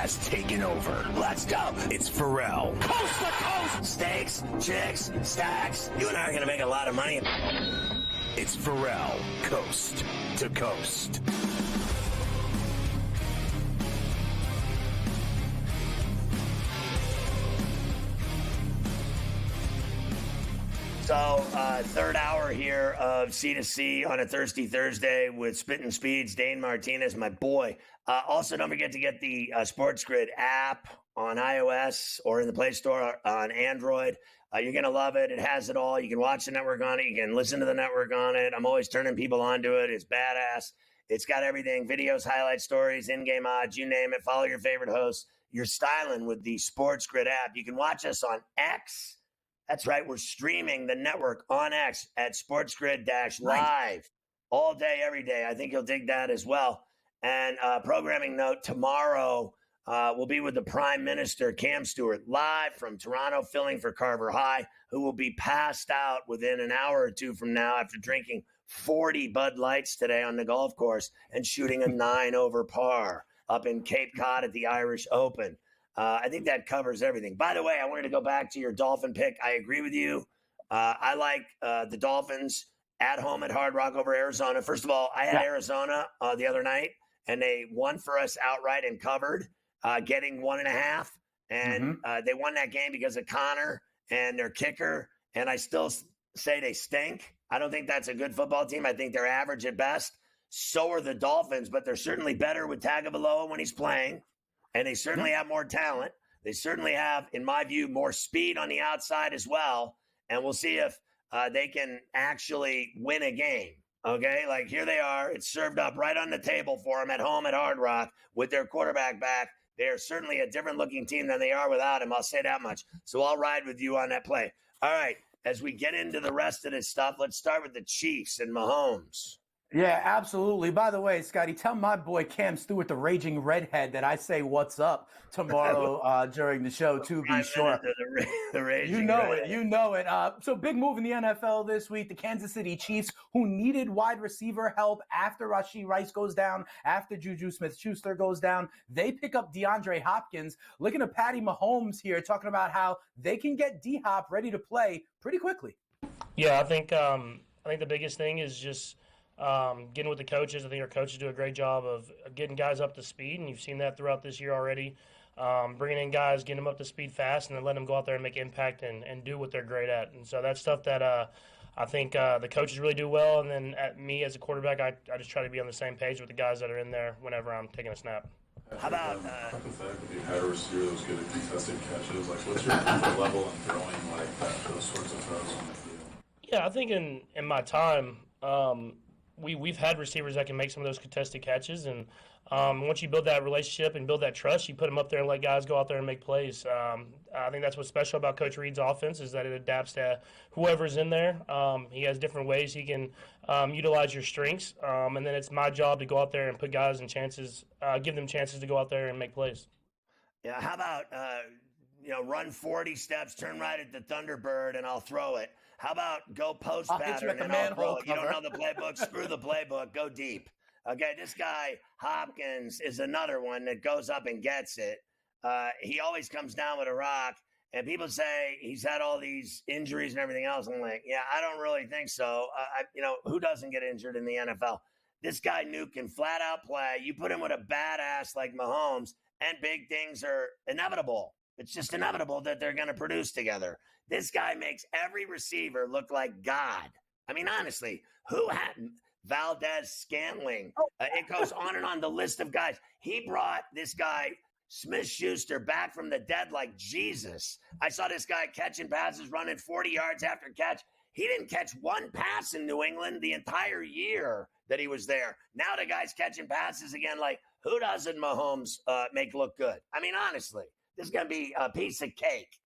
has taken over. Let's go. It's Ferrall. Coast to coast. Steaks, chicks, stacks. You and I are going to make a lot of money. It's Ferrall, coast to coast. So, third hour here of C2C on a Thirsty Thursday with Spittin' Speeds, Dane Martinez, my boy. Also, don't forget to get the SportsGrid app on iOS or in the Play Store on Android. You're going to love it. It has it all. You can watch the network on it. You can listen to the network on it. I'm always turning people onto it. It's badass. It's got everything, videos, highlight stories, in-game odds, you name it. Follow your favorite hosts. You're styling with the SportsGrid app. You can watch us on X. That's right. We're streaming the network on X at SportsGrid-Live all day, every day. I think you'll dig that as well. And programming note, tomorrow we'll be with the Prime Minister, Cam Stewart, live from Toronto, filling for Carver High, who will be passed out within an hour or two from now after drinking 40 Bud Lights today on the golf course and shooting a 9 over par up in Cape Cod at the Irish Open. I think that covers everything. By the way, I wanted to go back to your Dolphin pick. I agree with you. I like the Dolphins at home at Hard Rock over Arizona. First of all, I had Arizona the other night, and they won for us outright and covered, getting 1.5. And they won that game because of Connor and their kicker. And I still say they stink. I don't think that's a good football team. I think they're average at best. So are the Dolphins, but they're certainly better with Tagovailoa when he's playing. And they certainly have more talent. They certainly have, in my view, more speed on the outside as well. And we'll see if they can actually win a game. Okay, like here they are. It's served up right on the table for them at home at Hard Rock with their quarterback back. They are certainly a different looking team than they are without him. I'll say that much. So I'll ride with you on that play. All right, as we get into the rest of this stuff, let's start with the Chiefs and Mahomes. Yeah, absolutely. By the way, Scotty, tell my boy Cam Stewart, the raging redhead, that I say what's up tomorrow during the show, to be sure. The raging you know redhead. it. You know it. So big move in the NFL this week. The Kansas City Chiefs, who needed wide receiver help after Rashee Rice goes down, after Juju Smith-Schuster goes down, they pick up DeAndre Hopkins. Looking at Patty Mahomes here, talking about how they can get D-Hop ready to play pretty quickly. Yeah, I think the biggest thing is just getting with the coaches. I think our coaches do a great job of getting guys up to speed, and you've seen that throughout this year already. Bringing in guys, getting them up to speed fast, and then letting them go out there and make impact and do what they're great at. And so that's stuff that I think the coaches really do well. And then me as a quarterback, I just try to be on the same page with the guys that are in there whenever I'm taking a snap. How about hypothetically, you had a receiver that was good at contested catches? Like, what's your comfort level in throwing like that, those sorts of throws on the field? Yeah, I think in my time, we've had receivers that can make some of those contested catches, and once you build that relationship and build that trust, you put them up there and let guys go out there and make plays. I think that's what's special about Coach Reed's offense is that it adapts to whoever's in there. He has different ways he can utilize your strengths, and then it's my job to go out there and put guys in chances, give them chances to go out there and make plays. Yeah, how about run 40 steps, turn right at the Thunderbird, and I'll throw it. How about go post pattern and I'll throw it? You don't know the playbook? Screw the playbook. Go deep. Okay, this guy, Hopkins, is another one that goes up and gets it. He always comes down with a rock, and people say he's had all these injuries and everything else. I'm like, yeah, I don't really think so. Who doesn't get injured in the NFL? This guy, Nuke, can flat out play. You put him with a badass like Mahomes, and big things are inevitable. It's just inevitable that they're going to produce together. This guy makes every receiver look like God. I mean, honestly, who hadn't? Valdez, Scantling. It goes on and on, the list of guys. He brought this guy, Smith-Schuster, back from the dead like Jesus. I saw this guy catching passes, running 40 yards after catch. He didn't catch one pass in New England the entire year that he was there. Now the guy's catching passes again. Like, who doesn't Mahomes make look good? I mean, honestly, this is going to be a piece of cake.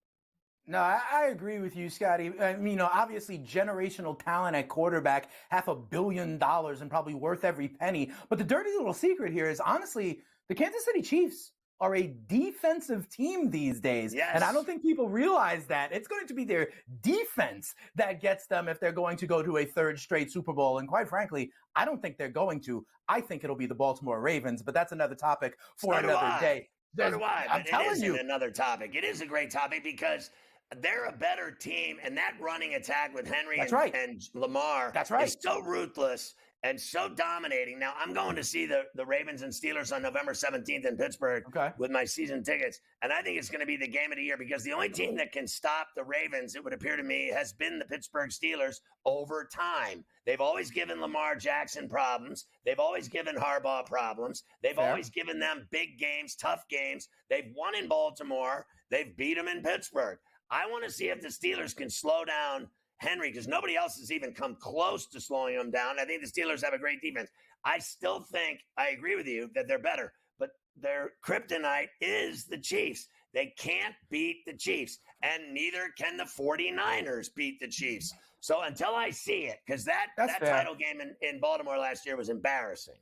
No, I agree with you, Scotty. Obviously generational talent at quarterback, $500 million and probably worth every penny. But the dirty little secret here is, honestly, the Kansas City Chiefs are a defensive team these days. Yes. And I don't think people realize that. It's going to be their defense that gets them if they're going to go to a third straight Super Bowl. And quite frankly, I don't think they're going to. I think it'll be the Baltimore Ravens, but that's another topic for another day. So do I, I'm but telling it isn't you. another topic. It is a great topic because they're a better team, and that running attack with Henry and Lamar is so ruthless and so dominating. Now, I'm going to see the Ravens and Steelers on November 17th in Pittsburgh with my season tickets, and I think it's going to be the game of the year because the only team that can stop the Ravens, it would appear to me, has been the Pittsburgh Steelers over time. They've always given Lamar Jackson problems. They've always given Harbaugh problems. They've always given them big games, tough games. They've won in Baltimore. They've beat them in Pittsburgh. I want to see if the Steelers can slow down Henry because nobody else has even come close to slowing him down. I think the Steelers have a great defense. I still think, I agree with you, that they're better, but their kryptonite is the Chiefs. They can't beat the Chiefs, and neither can the 49ers beat the Chiefs. So until I see it, because that title game in Baltimore last year was embarrassing.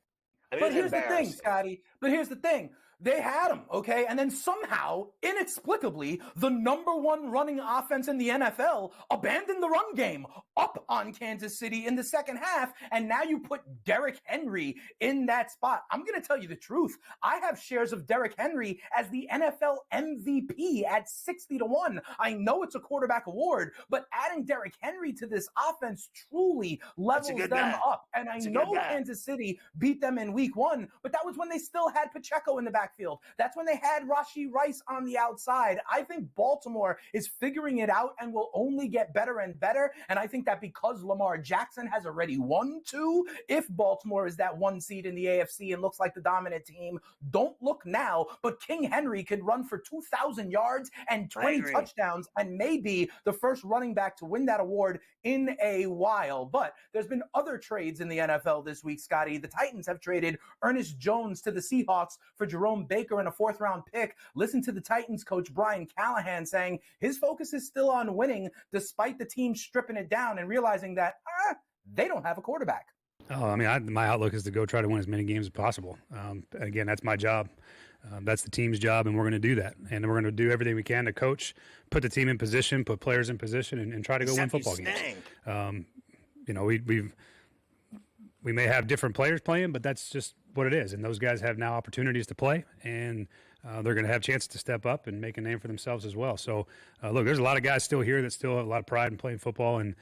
I mean, but here's the thing, Scotty. But here's the thing. They had him, okay? And then somehow, inexplicably, the number one running offense in the NFL abandoned the run game up on Kansas City in the second half, and now you put Derrick Henry in that spot. I'm going to tell you the truth. I have shares of Derrick Henry as the NFL MVP at 60-1. I know it's a quarterback award, but adding Derrick Henry to this offense truly levels them up. And I know Kansas City beat them in week 1, but that was when they still had Pacheco in the backfield. That's when they had Rashee Rice on the outside. I think Baltimore is figuring it out and will only get better and better. And I think that because Lamar Jackson has already won 2, if Baltimore is that 1 seed in the AFC and looks like the dominant team, don't look now, but King Henry could run for 2,000 yards and 20 touchdowns and may be the first running back to win that award in a while. But there's been other trades in the NFL this week, Scotty. The Titans have traded Ernest Jones to the Seahawks for Jerome Baker and a 4th-round pick. Listen to the Titans coach Brian Callahan saying his focus is still on winning despite the team stripping it down and realizing that they don't have a quarterback. Oh, I mean, my outlook is to go try to win as many games as possible. Again, that's my job. That's the team's job, and we're going to do that. And we're going to do everything we can to coach, put the team in position, put players in position, and try to go win football games. You know, we may have different players playing, but that's just what it is. And those guys have now opportunities to play, and they're going to have chances to step up and make a name for themselves as well. So, look, there's a lot of guys still here that still have a lot of pride in playing football, and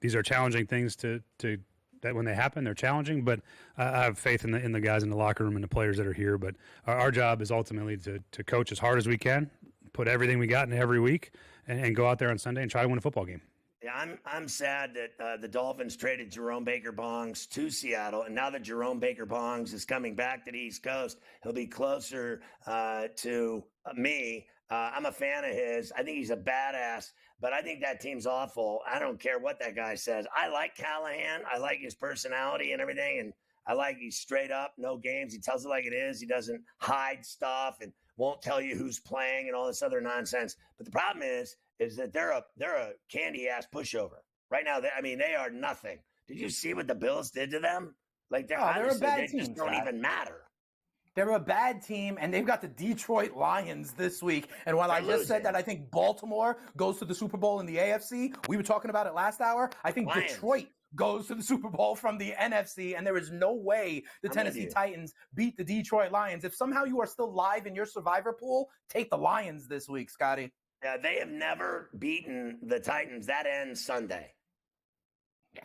these are challenging things that when they happen, they're challenging, but I have faith in the guys in the locker room and the players that are here. But our job is ultimately to coach as hard as we can, put everything we got in every week, and go out there on Sunday and try to win a football game. Yeah, I'm sad that the Dolphins traded Jerome Baker-Bongs to Seattle, and now that Jerome Baker-Bongs is coming back to the East Coast, he'll be closer to me. I'm a fan of his. I think he's a badass, but I think that team's awful. I don't care what that guy says. I like Callahan. I like his personality and everything, and I like he's straight up, no games. He tells it like it is. He doesn't hide stuff and won't tell you who's playing and all this other nonsense. But the problem is that they're a candy-ass pushover. Right now, they are nothing. Did you see what the Bills did to them? Like, they're a bad team. They just don't even matter. They're a bad team, and they've got the Detroit Lions this week. And while I just said that I think Baltimore goes to the Super Bowl in the AFC, we were talking about it last hour. I think Detroit goes to the Super Bowl from the NFC, and there is no way the Tennessee Titans beat the Detroit Lions. If somehow you are still live in your survivor pool, take the Lions this week, Scotty. Yeah, they have never beaten the Titans. That ends Sunday. Yeah,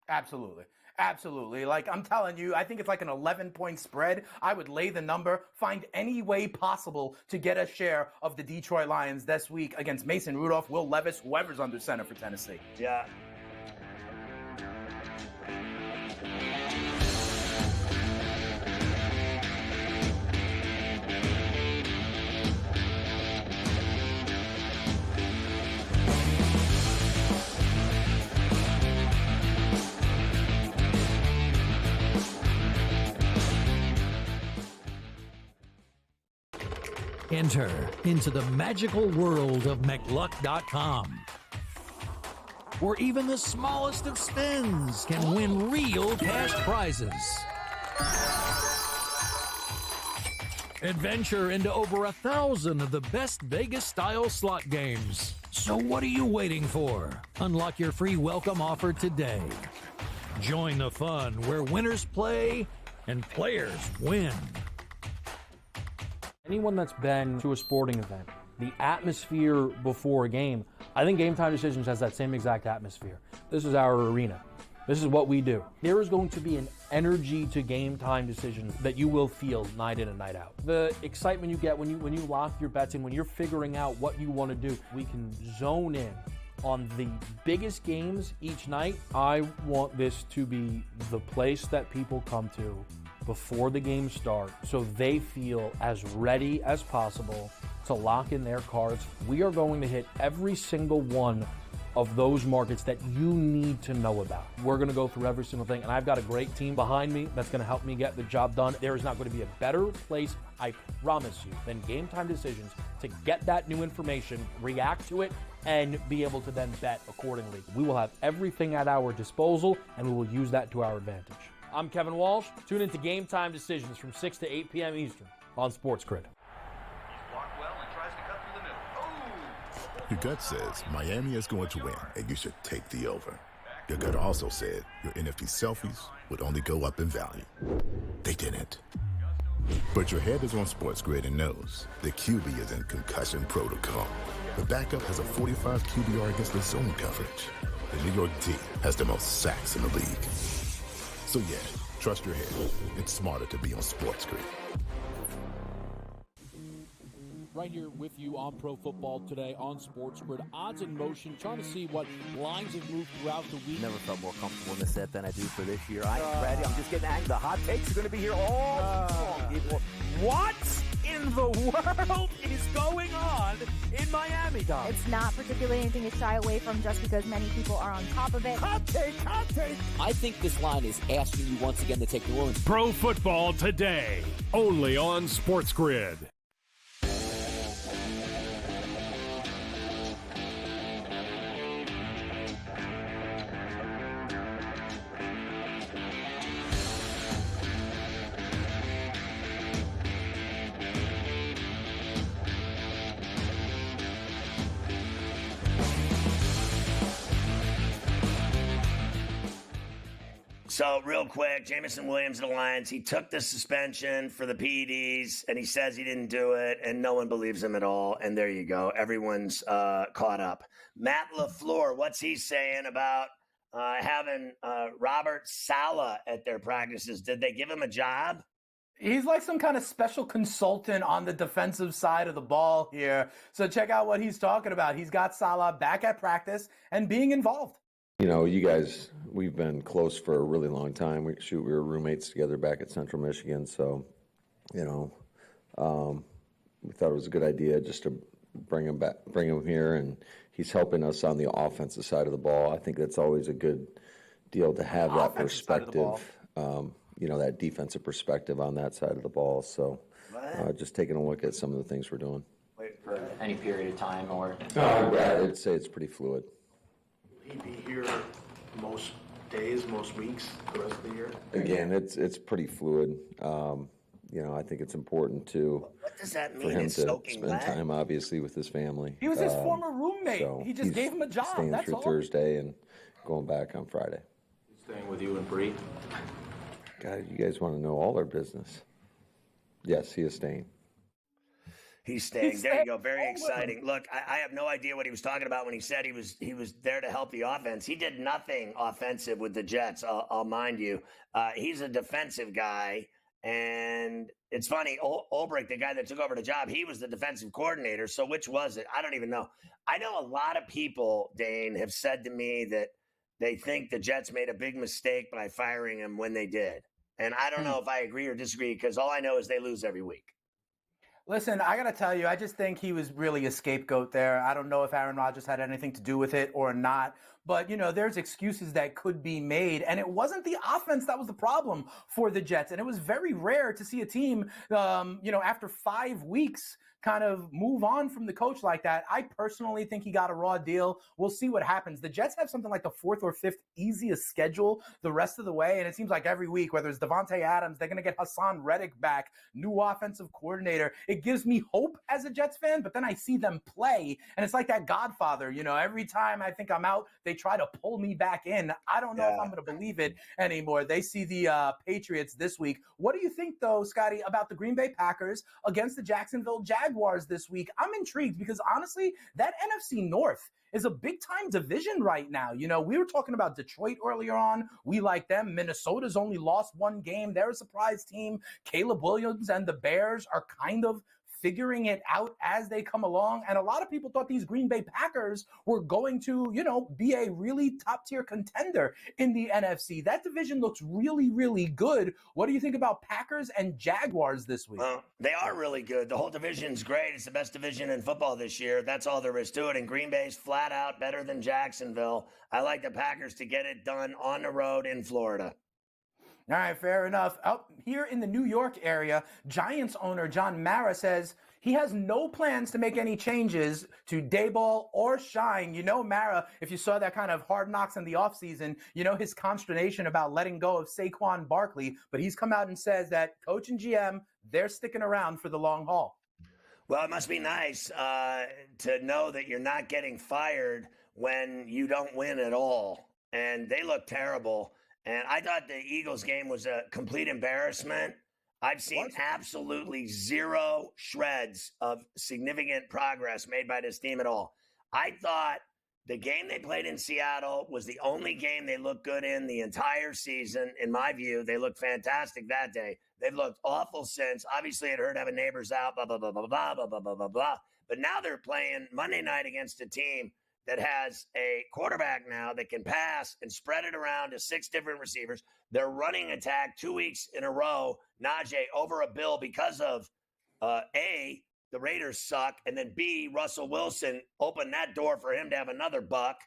absolutely. Absolutely. Like, I'm telling you, I think it's like an 11-point spread. I would lay the number, find any way possible to get a share of the Detroit Lions this week against Mason Rudolph, Will Levis, whoever's under center for Tennessee. Yeah. Enter into the magical world of McLuck.com, where even the smallest of spins can win real cash prizes. Adventure into over 1,000 of the best Vegas-style slot games. So what are you waiting for? Unlock your free welcome offer today. Join the fun where winners play and players win. Anyone that's been to a sporting event, the atmosphere before a game, I think Game Time Decisions has that same exact atmosphere. This is our arena. This is what we do. There is going to be an energy to Game Time Decisions that you will feel night in and night out. The excitement you get when you lock your bets in, when you're figuring out what you want to do, we can zone in on the biggest games each night. I want this to be the place that people come to before the games start so they feel as ready as possible to lock in their cards. We are going to hit every single one of those markets that you need to know about. We're going to go through every single thing, and I've got a great team behind me that's going to help me get the job done. There is not going to be a better place, I promise you, than Game Time Decisions to get that new information, react to it, and be able to then bet accordingly. We will have everything at our disposal, and we will use that to our advantage. I'm Kevin Walsh. Tune into Game Time Decisions from 6 to 8 p.m. Eastern on SportsGrid. Your gut says Miami is going to win, and you should take the over. Your gut also said your NFT selfies would only go up in value. They didn't. But your head is on SportsGrid and knows the QB is in concussion protocol. The backup has a 45 QBR against the zone coverage. The New York D has the most sacks in the league. So yeah, trust your head. It's smarter to be on SportsGrid. Right here with you on Pro Football Today on SportsGrid. Odds in motion, trying to see what lines have moved throughout the week. Never felt more comfortable in this set than I do for this year. I am ready. I'm just getting angry. The hot takes are going to be here all long, people. What in the world is going on in Miami, Dom? It's not particularly anything to shy away from just because many people are on top of it. Hot take, hot take. I think this line is asking you once again to take New Orleans. Pro Football Today, only on SportsGrid. So real quick, Jameson Williams of the Lions, he took the suspension for the PEDs, and he says he didn't do it, and no one believes him at all. And there you go. Everyone's caught up. Matt LaFleur, what's he saying about having Robert Saleh at their practices? Did they give him a job? He's like some kind of special consultant on the defensive side of the ball here. So check out what he's talking about. He's got Saleh back at practice and being involved. You know, you guys, we've been close for a really long time. We were roommates together back at Central Michigan. So, you know, we thought it was a good idea just to bring him here. And he's helping us on the offensive side of the ball. I think that's always a good deal to have that perspective, you know, that defensive perspective on that side of the ball. So just taking a look at some of the things we're doing. Wait for any period of time or? I'd say it's pretty fluid. He be here most days, most weeks, the rest of the year? Again, it's pretty fluid. You know, I think it's important What does that mean? for him It's to soaking spend wet? time, obviously, with his family. He was his former roommate. So He just gave him a job. Staying That's through all. Thursday and going back on Friday. Staying with you and Bree? God, you guys want to know all our business? Yes, he is staying. He's staying. There you go. Very exciting. Look, I have no idea what he was talking about when he said he was there to help the offense. He did nothing offensive with the Jets, I'll mind you. He's a defensive guy. And it's funny, Ulbrich, the guy that took over the job, he was the defensive coordinator. So which was it? I don't even know. I know a lot of people, Dane, have said to me that they think the Jets made a big mistake by firing him when they did. And I don't know if I agree or disagree because all I know is they lose every week. Listen, I got to tell you, I just think he was really a scapegoat there. I don't know if Aaron Rodgers had anything to do with it or not. But, you know, there's excuses that could be made. And it wasn't the offense that was the problem for the Jets. And it was very rare to see a team, you know, after 5 weeks kind of move on from the coach like that. I personally think he got a raw deal. We'll see what happens. The Jets have something like the 4th or 5th easiest schedule the rest of the way, and it seems like every week, whether it's Devontae Adams, they're going to get Hassan Reddick back, new offensive coordinator. It gives me hope as a Jets fan, but then I see them play, and it's like that Godfather. Every time I think I'm out, they try to pull me back in. I don't know if I'm going to believe it anymore. They see the Patriots this week. What do you think, though, Scotty, about the Green Bay Packers against the Jacksonville Jaguars this week? I'm intrigued because, honestly, that NFC North is a big-time division right now. We were talking about Detroit earlier on. We like them. Minnesota's only lost one game. They're a surprise team. Caleb Williams and the Bears are kind of figuring it out as they come along. And a lot of people thought these Green Bay Packers were going to, be a really top-tier contender in the NFC. That division looks really, really good. What do you think about Packers and Jaguars this week? They are really good. The whole division's great. It's the best division in football this year. That's all there is to it. And Green Bay's flat out better than Jacksonville. I like the Packers to get it done on the road in Florida. All right, fair enough. Up here in the New York area, Giants owner John Mara says he has no plans to make any changes to Daboll or Shine. Mara, if you saw that kind of Hard Knocks in the offseason, his consternation about letting go of Saquon Barkley. But he's come out and says that coach and GM, they're sticking around for the long haul. Well, it must be nice to know that you're not getting fired when you don't win at all. And they look terrible. And I thought the Eagles game was a complete embarrassment. I've seen absolutely zero shreds of significant progress made by this team at all. I thought the game they played in Seattle was the only game they looked good in the entire season. In my view, they looked fantastic that day. They've looked awful since. Obviously, it hurt having neighbors out, blah, blah, blah, blah, blah, blah, blah, blah, blah, blah. But now they're playing Monday night against a team that has a quarterback now that can pass and spread it around to 6 different receivers. Their running attack 2 weeks in a row, Najee over a bill because of, A, the Raiders suck, and then B, Russell Wilson opened that door for him to have another buck.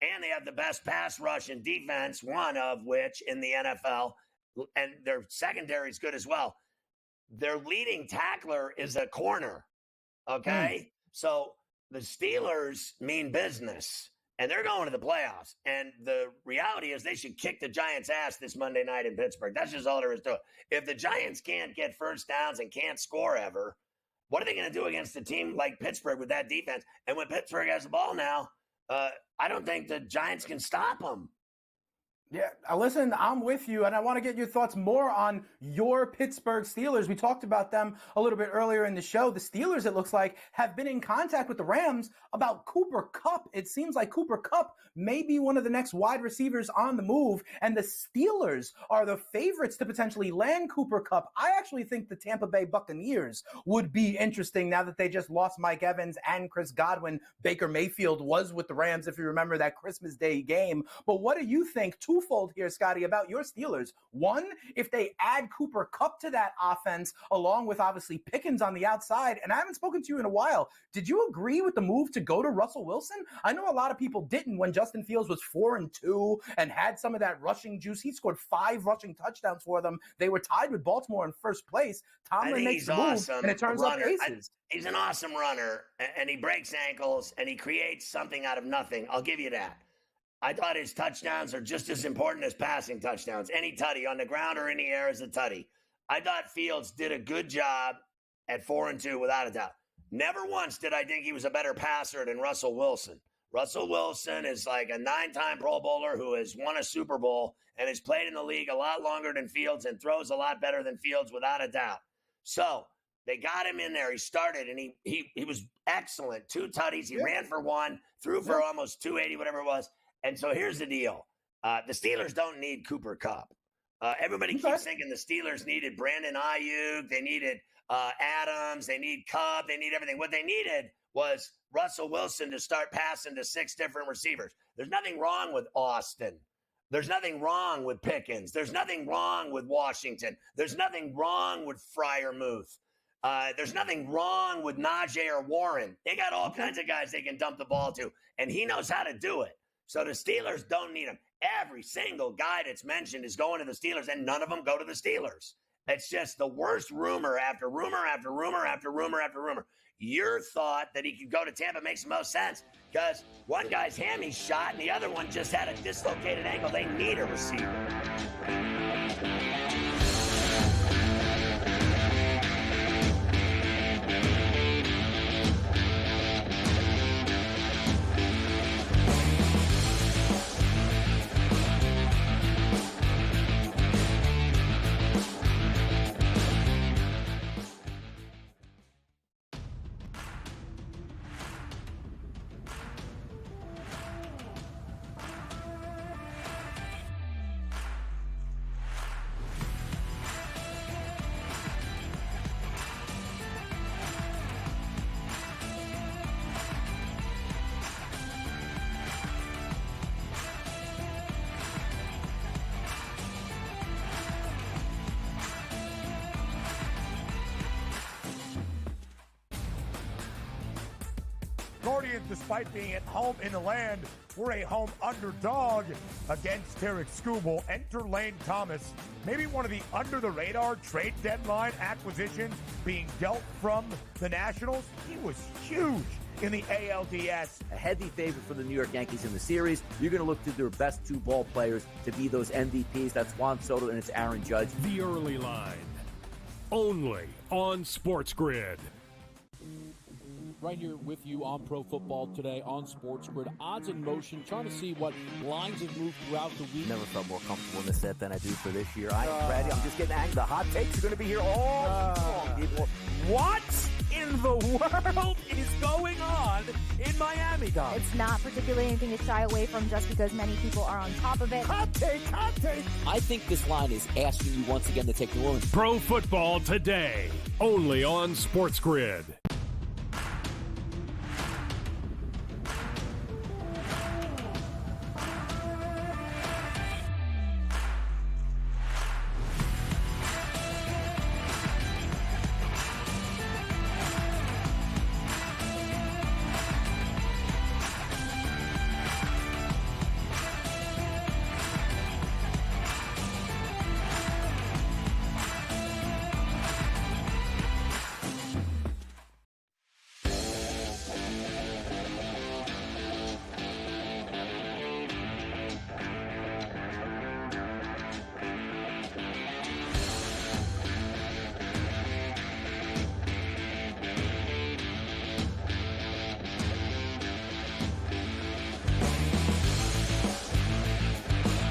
And they have the best pass rush and defense, one of which in the NFL, and their secondary is good as well. Their leading tackler is a corner, okay? So the Steelers mean business, and they're going to the playoffs. And the reality is they should kick the Giants' ass this Monday night in Pittsburgh. That's just all there is to it. If the Giants can't get first downs and can't score ever, what are they going to do against a team like Pittsburgh with that defense? And when Pittsburgh has the ball now, I don't think the Giants can stop them. Yeah, listen, I'm with you, and I want to get your thoughts more on your Pittsburgh Steelers. We talked about them a little bit earlier in the show. The Steelers, it looks like, have been in contact with the Rams about Cooper Kupp. It seems like Cooper Kupp may be one of the next wide receivers on the move, and the Steelers are the favorites to potentially land Cooper Kupp. I actually think the Tampa Bay Buccaneers would be interesting now that they just lost Mike Evans and Chris Godwin. Baker Mayfield was with the Rams, if you remember that Christmas Day game. But what do you think? Twofold here, Scotty, about your Steelers. One, if they add Cooper Kupp to that offense, along with obviously Pickens on the outside, and I haven't spoken to you in a while, did you agree with the move to go to Russell Wilson? I know a lot of people didn't when Justin Fields was 4-2 and had some of that rushing juice. He scored 5 rushing touchdowns for them. They were tied with Baltimore in first place. Tomlin makes the move, and it turns up aces. He's an awesome runner, and he breaks ankles, and he creates something out of nothing. I'll give you that. I thought his touchdowns are just as important as passing touchdowns. Any tutty on the ground or in the air is a tutty. I thought Fields did a good job at 4-2 without a doubt. Never once did I think he was a better passer than Russell Wilson. Russell Wilson is like a 9-time Pro Bowler who has won a Super Bowl and has played in the league a lot longer than Fields and throws a lot better than Fields without a doubt. So they got him in there. He started, and he was excellent. 2 tutties. He ran for 1, threw for almost 280, whatever it was. And so here's the deal. The Steelers don't need Cooper Kupp. Everybody keeps thinking the Steelers needed Brandon Ayuk. They needed Adams. They need Kupp. They need everything. What they needed was Russell Wilson to start passing to 6 different receivers. There's nothing wrong with Austin. There's nothing wrong with Pickens. There's nothing wrong with Washington. There's nothing wrong with Freiermuth. There's nothing wrong with Najee or Warren. They got all kinds of guys they can dump the ball to, and he knows how to do it. So the Steelers don't need him. Every single guy that's mentioned is going to the Steelers, and none of them go to the Steelers. It's just the worst rumor after rumor after rumor after rumor after rumor. Your thought that he could go to Tampa makes the most sense because one guy's hammy's shot and the other one just had a dislocated ankle. They need a receiver. Guardians, despite being at home in the land, were a home underdog against Tarek Skubal. Enter Lane Thomas, maybe one of the under-the-radar trade deadline acquisitions being dealt from the Nationals. He was huge in the ALDS. A heavy favorite for the New York Yankees in the series. You're going to look to their best two ball players to be those MVPs. That's Juan Soto and it's Aaron Judge. The early line, only on SportsGrid. Right here with you on Pro Football Today on SportsGrid. Odds in motion, trying to see what lines have moved throughout the week. Never felt more comfortable in this set than I do for this year. I'm ready. I'm just getting angry. The hot takes are going to be here all long, people. What in the world is going on in Miami, Dom? It's not particularly anything to shy away from just because many people are on top of it. Hot take. I think this line is asking you once again to take New Orleans. Pro Football Today, only on SportsGrid.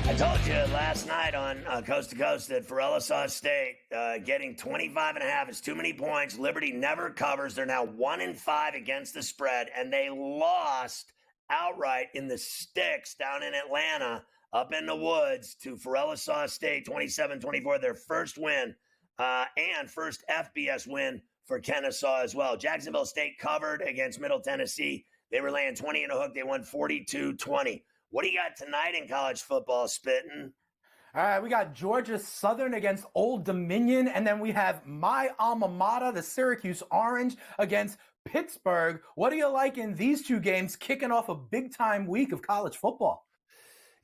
I told you last night on Coast to Coast that Ferrall saw State getting 25.5 is too many points. Liberty never covers. They're now 1-5 against the spread, and they lost outright in the sticks down in Atlanta, up in the woods, to Ferrall State 27-24, their first win and first FBS win for Kennesaw as well. Jacksonville State covered against Middle Tennessee. They were laying 20 and a hook. They won 42-20. What do you got tonight in college football, Spittin'? All right, we got Georgia Southern against Old Dominion, and then we have my alma mater, the Syracuse Orange, against Pittsburgh. What do you like in these two games kicking off a big-time week of college football?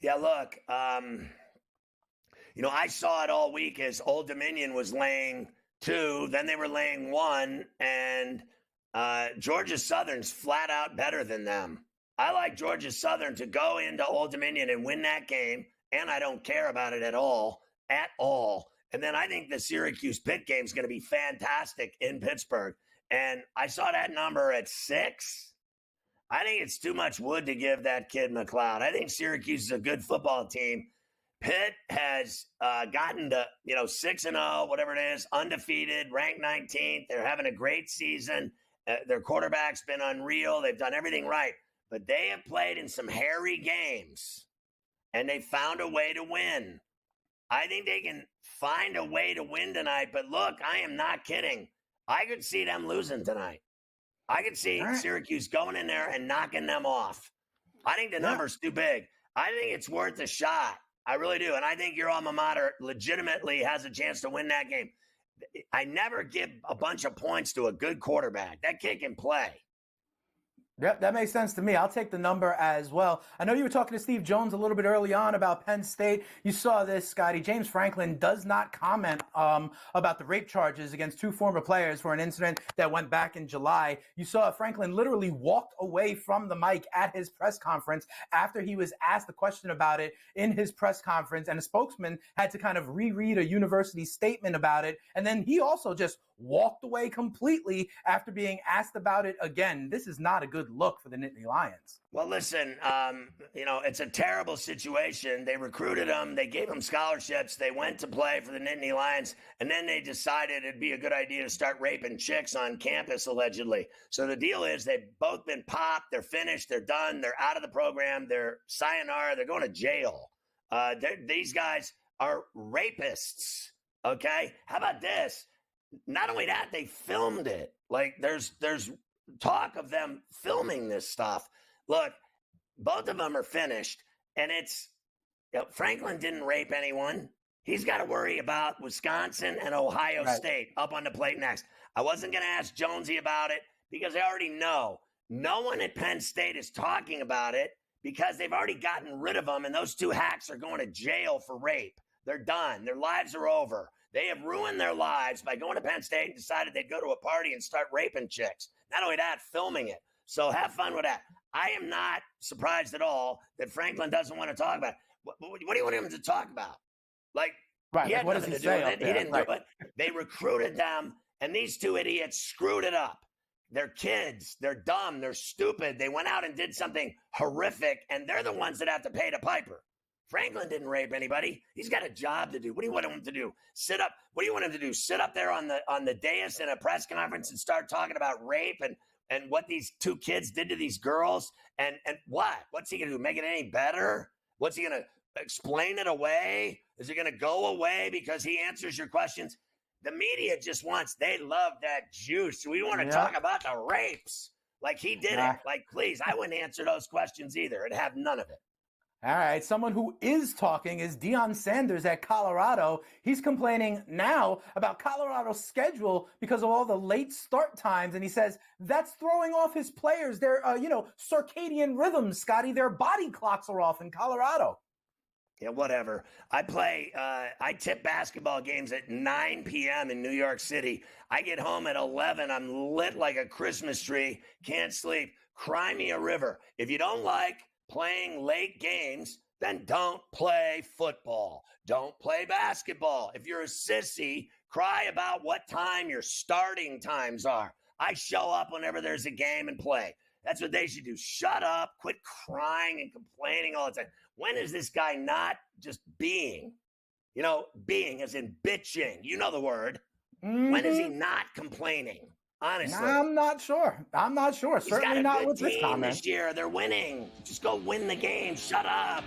Yeah, look, I saw it all week as Old Dominion was laying 2, then they were laying 1, and Georgia Southern's flat out better than them. I like Georgia Southern to go into Old Dominion and win that game, and I don't care about it at all. And then I think the Syracuse-Pitt game is going to be fantastic in Pittsburgh. And I saw that number at 6. I think it's too much wood to give that kid McLeod. I think Syracuse is a good football team. Pitt has gotten to 6-0, whatever it is, undefeated, ranked 19th. They're having a great season. Their quarterback's been unreal. They've done everything right. But they have played in some hairy games, and they found a way to win. I think they can find a way to win tonight. But look, I am not kidding. I could see them losing tonight. I could see Syracuse going in there and knocking them off. I think the number's too big. I think it's worth a shot. I really do. And I think your alma mater legitimately has a chance to win that game. I never give a bunch of points to a good quarterback. That kid can play. Yep, that makes sense to me. I'll take the number as well. I know you were talking to Steve Jones a little bit early on about Penn State. You saw this, Scotty. James Franklin does not comment about the rape charges against 2 former players for an incident that went back in July. You saw Franklin literally walked away from the mic at his press conference after he was asked a question about it in his press conference, and a spokesman had to kind of reread a university statement about it. And then he also just walked away completely after being asked about it again. This is not a good look for the Nittany Lions. Well, listen, it's a terrible situation. They recruited him. They gave him scholarships. They went to play for the Nittany Lions, and then they decided it'd be a good idea to start raping chicks on campus, allegedly. So the deal is they've both been popped. They're finished. They're done. They're out of the program. They're sayonara. They're going to jail. These guys are rapists, okay? How about this? Not only that, they filmed it. Like, there's talk of them filming this stuff. Look, both of them are finished, and Franklin didn't rape anyone. He's got to worry about Wisconsin and Ohio State up on the plate next. I wasn't going to ask Jonesy about it because I already know. No one at Penn State is talking about it because they've already gotten rid of them, and those 2 hacks are going to jail for rape. They're done. Their lives are over. They have ruined their lives by going to Penn State and decided they'd go to a party and start raping chicks. Not only that, filming it. So have fun with that. I am not surprised at all that Franklin doesn't want to talk about it. What do you want him to talk about? Like, he had nothing to do with it. He didn't do it. They recruited them, and these 2 idiots screwed it up. They're kids. They're dumb. They're stupid. They went out and did something horrific, and they're the ones that have to pay the piper. Franklin didn't rape anybody. He's got a job to do. What do you want him to do? Sit up? What do you want him to do? Sit up there on the dais in a press conference and start talking about rape and what these 2 kids did to these girls? And what? What's he going to do? Make it any better? What's he going to explain it away? Is it going to go away because he answers your questions? The media just they love that juice. We want to talk about the rapes. Like he did it. Like, please, I wouldn't answer those questions either and have none of it. All right, someone who is talking is Deion Sanders at Colorado. He's complaining now about Colorado's schedule because of all the late start times, and he says that's throwing off his players. Their, circadian rhythms, Scotty. Their body clocks are off in Colorado. Yeah, whatever. I tip basketball games at 9 p.m. in New York City. I get home at 11. I'm lit like a Christmas tree. Can't sleep. Cry me a river. If you don't like playing late games, then don't play football. Don't play basketball. If you're a sissy, cry about what time your starting times are. I show up whenever there's a game and play. That's what they should do. Shut up, quit crying and complaining all the time. When is this guy not just being? Being as in bitching. You know the word. Mm-hmm. When is he not complaining? Honestly, I'm not sure. Certainly not with this comment. This year, they're winning. Just go win the game. Shut up.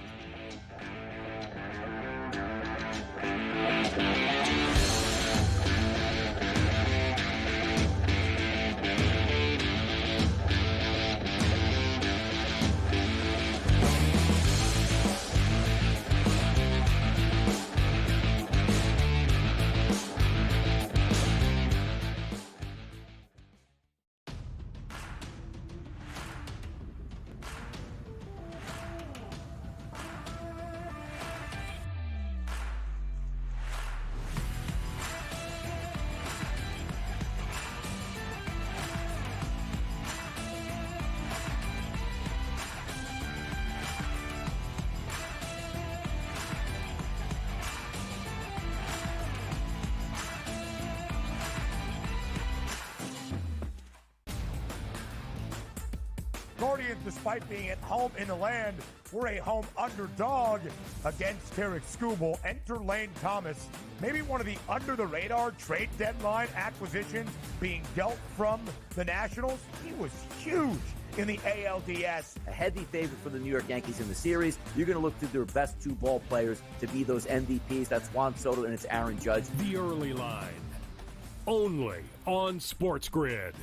Guardians, despite being at home in the land, were a home underdog against Tarek Skubal. Enter Lane Thomas, maybe one of the under-the-radar trade deadline acquisitions being dealt from the Nationals. He was huge in the ALDS. A heavy favorite for the New York Yankees in the series. You're going to look to their best 2 ball players to be those MVPs. That's Juan Soto and it's Aaron Judge. The early line, only on SportsGrid.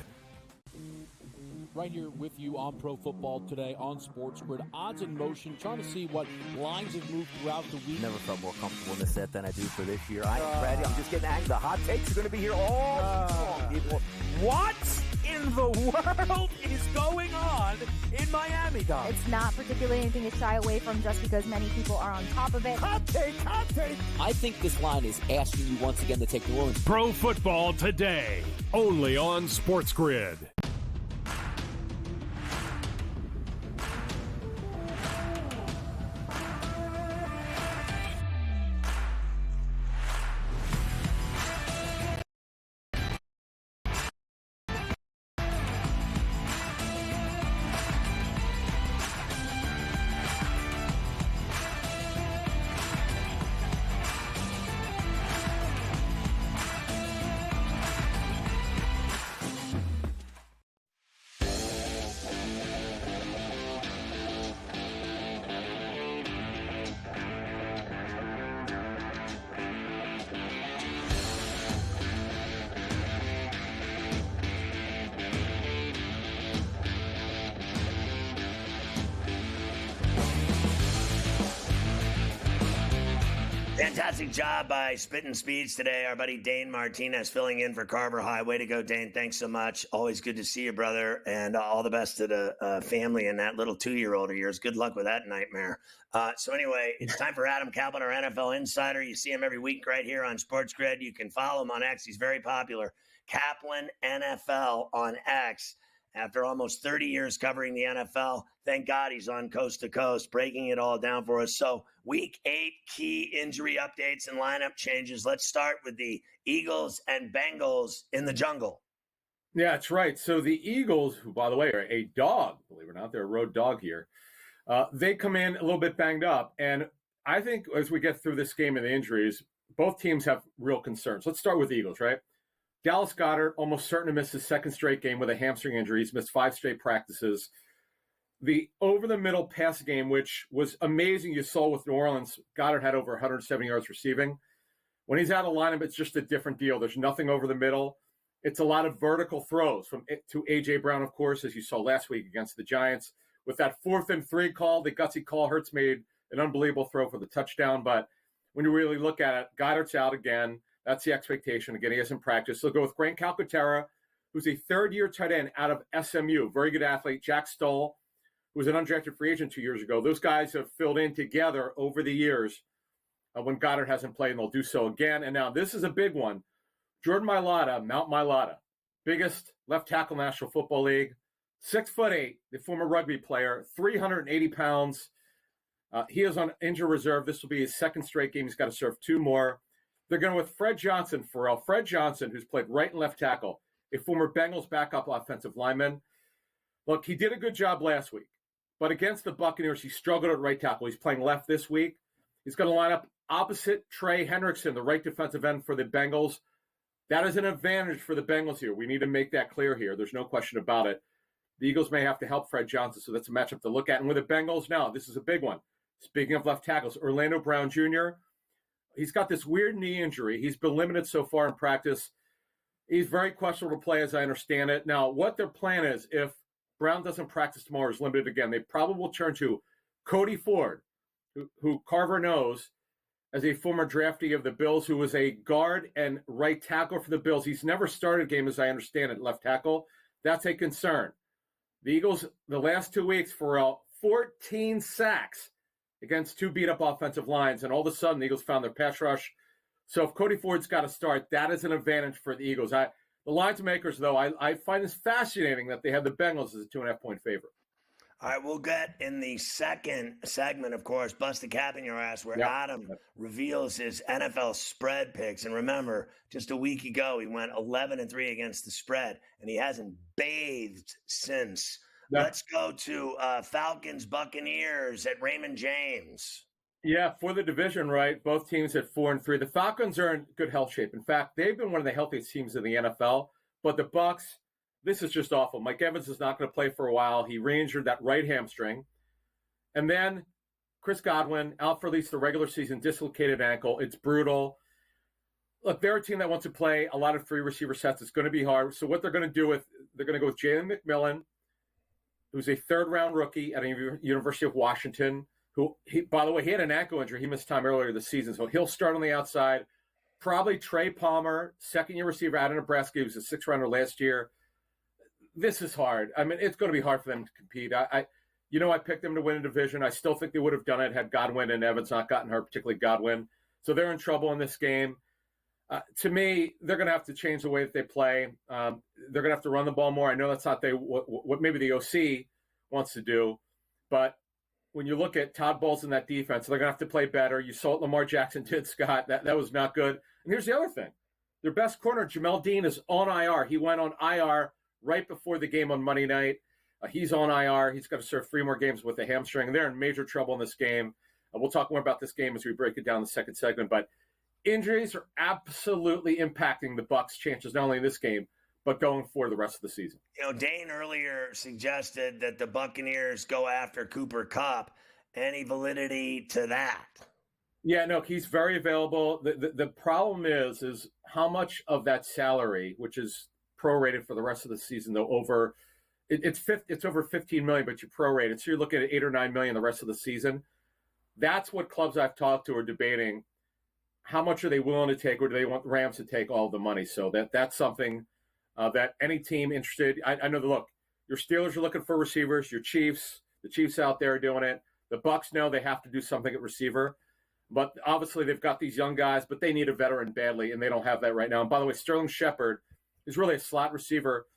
Right here with you on Pro Football Today on SportsGrid. Odds in motion, trying to see what lines have moved throughout the week. Never felt more comfortable in the set than I do for this year. I am ready. I'm just getting angry. The hot takes are going to be here all week long, people. What in in the world is going on in Miami, Dom? It's not particularly anything to shy away from just because many people are on top of it. Hot take. I think this line is asking you once again to take New Orleans. Pro Football Today, only on SportsGrid. Fantastic job by Spittin' Speeds today. Our buddy Dane Martinez filling in for Carver High. Way to go, Dane. Thanks so much. Always good to see you, brother. And all the best to the family and that little 2-year-old of yours. Good luck with that nightmare. So anyway, it's time for Adam Kaplan, our NFL insider. You see him every week right here on SportsGrid. You can follow him on X. He's very popular. Kaplan NFL on X. After almost 30 years covering the NFL, thank God he's on Coast to Coast, breaking it all down for us. So Week 8 key injury updates and lineup changes. Let's start with the Eagles and Bengals in the jungle. Yeah, that's right. So the Eagles, who, by the way, are a dog, believe it or not, they're a road dog here. They come in a little bit banged up. And I think as we get through this game and the injuries, both teams have real concerns. Let's start with the Eagles, right? Dallas Goedert, almost certain to miss his second straight game with a hamstring injury. He's missed 5 straight practices. The over-the-middle pass game, which was amazing, you saw with New Orleans, Goddard had over 170 yards receiving. When he's out of lineup, it's just a different deal. There's nothing over the middle. It's a lot of vertical throws to A.J. Brown, of course, as you saw last week against the Giants. With that 4th and 3 call, the gutsy call, Hurts made an unbelievable throw for the touchdown. But when you really look at it, Goddard's out again. That's the expectation. Again, he hasn't practiced. They'll go with Grant Calcaterra, who's a third-year tight end out of SMU. Very good athlete. Jack Stoll, who was an undrafted free agent 2 years ago. Those guys have filled in together over the years when Goddard hasn't played, and they'll do so again. And now this is a big one. Jordan Mailata, Mount Mailata, biggest left tackle in the National Football League, 6'8", the former rugby player, 380 pounds. He is on injured reserve. This will be his second straight game. He's got to serve 2 more. They're going with Fred Johnson, Ferrall. Fred Johnson, who's played right and left tackle, a former Bengals backup offensive lineman. Look, he did a good job last week, but against the Buccaneers, he struggled at right tackle. He's playing left this week. He's going to line up opposite Trey Hendrickson, the right defensive end for the Bengals. That is an advantage for the Bengals here. We need to make that clear here. There's no question about it. The Eagles may have to help Fred Johnson, so that's a matchup to look at. And with the Bengals now, this is a big one. Speaking of left tackles, Orlando Brown Jr., he's got this weird knee injury. He's been limited so far in practice. He's very questionable to play, as I understand it. Now, what their plan is, if Brown doesn't practice tomorrow, is limited again, they probably will turn to Cody Ford, who Carver knows as a former draftee of the Bills, who was a guard and right tackle for the Bills. He's never started a game, as I understand it, left tackle. That's a concern. The Eagles, the last 2 weeks, for 14 sacks against 2 beat-up offensive lines, and all of a sudden the Eagles found their pass rush. So if Cody Ford's got to start, that is an advantage for the Eagles. The lines makers, though, I find this fascinating that they have the Bengals as a 2.5-point favorite. All right, we'll get in the second segment, of course, Bust a Cap in Your Ass, where Adam reveals his NFL spread picks. And remember, just a week ago, he went 11-3 against the spread, and he hasn't bathed since. Yeah. Let's go to Falcons Buccaneers at Raymond James. Yeah, for the division, right? Both teams at 4-3. The Falcons are in good health shape. In fact, they've been one of the healthiest teams in the NFL. But the Bucs, this is just awful. Mike Evans is not going to play for a while. He re-injured that right hamstring. And then Chris Godwin, out for at least the regular season, dislocated ankle. It's brutal. Look, they're a team that wants to play a lot of 3 receiver sets. It's going to be hard. So what they're going to do they're going to go with Jalen McMillan, who's a 3rd-round rookie at the University of Washington, by the way, he had an ankle injury. He missed time earlier this season, so he'll start on the outside. Probably Trey Palmer, 2nd-year receiver out of Nebraska. He was a 6th-rounder last year. this is hard. I mean, it's going to be hard for them to compete. I picked them to win a division. I still think they would have done it had Godwin and Evans not gotten hurt, particularly Godwin. So they're in trouble in this game. To me, they're going to have to change the way that they play. They're going to have to run the ball more. I know that's not what maybe the OC wants to do, but when you look at Todd Bowles in that defense, they're going to have to play better. You saw what Lamar Jackson did, Scott. That was not good. And here's the other thing. Their best corner, Jamel Dean, is on IR. He went on IR right before the game on Monday night. He's on IR. He's got to serve 3 more games with a hamstring. And they're in major trouble in this game. We'll talk more about this game as we break it down in the second segment. But injuries are absolutely impacting the Bucs' chances, not only in this game, but going for the rest of the season. Dane earlier suggested that the Buccaneers go after Cooper Kupp. Any validity to that? Yeah, no, he's very available. The problem is how much of that salary, which is prorated for the rest of the season, though, it's over $15 million, but you prorate it, so you're looking at $8 or $9 million the rest of the season. That's what clubs I've talked to are debating. How much are they willing to take, or do they want the Rams to take all the money? So that's something that any team interested. I know that, look, your Steelers are looking for receivers. Your Chiefs, the Chiefs out there are doing it. The Bucs know they have to do something at receiver. But obviously they've got these young guys, but they need a veteran badly, and they don't have that right now. And by the way, Sterling Shepard is really a slot receiver.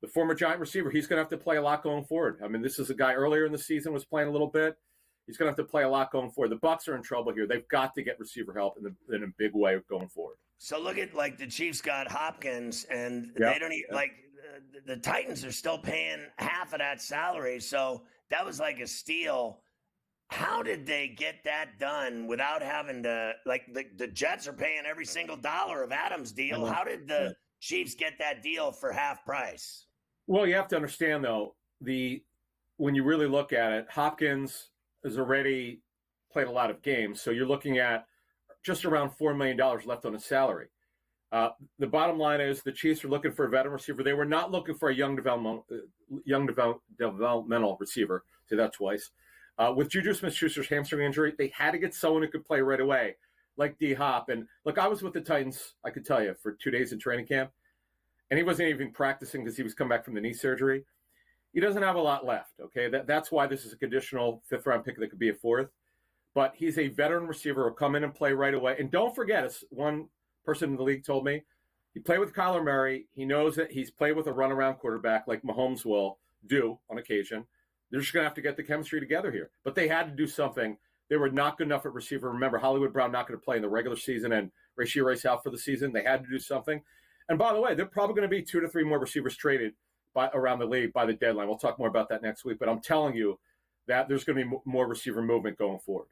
The former Giant receiver, he's going to have to play a lot going forward. I mean, this is a guy earlier in the season was playing a little bit. He's going to have to play a lot going forward. The Bucs are in trouble here. They've got to get receiver help in a big way going forward. So look at, like, the Chiefs got Hopkins, and they don't even, like, the Titans are still paying half of that salary. So that was like a steal. How did they get that done without having to, like, the Jets are paying every single dollar of Adams' deal. How did the Chiefs get that deal for half price? Well, you have to understand, though, when you really look at it, Hopkins has already played a lot of games. So you're looking at just around $4 million left on his salary. The bottom line is the Chiefs are looking for a veteran receiver. They were not looking for a young developmental receiver. Say that twice. With Juju Smith-Schuster's hamstring injury, they had to get someone who could play right away, like D-Hop. And look, I was with the Titans, I could tell you, for 2 days in training camp, and he wasn't even practicing because he was coming back from the knee surgery. He doesn't have a lot left, okay? That's why this is a conditional 5th-round pick that could be a 4th. But he's a veteran receiver who will come in and play right away. And don't forget, as one person in the league told me, he played with Kyler Murray. He knows that he's played with a runaround quarterback like Mahomes will do on occasion. They're just going to have to get the chemistry together here. But they had to do something. They were not good enough at receiver. Remember, Hollywood Brown not going to play in the regular season and Rashee Rice out for the season. They had to do something. And by the way, they're probably going to be 2 to 3 more receivers traded around the league by the deadline. We'll talk more about that next week. But I'm telling you that there's going to be more receiver movement going forward.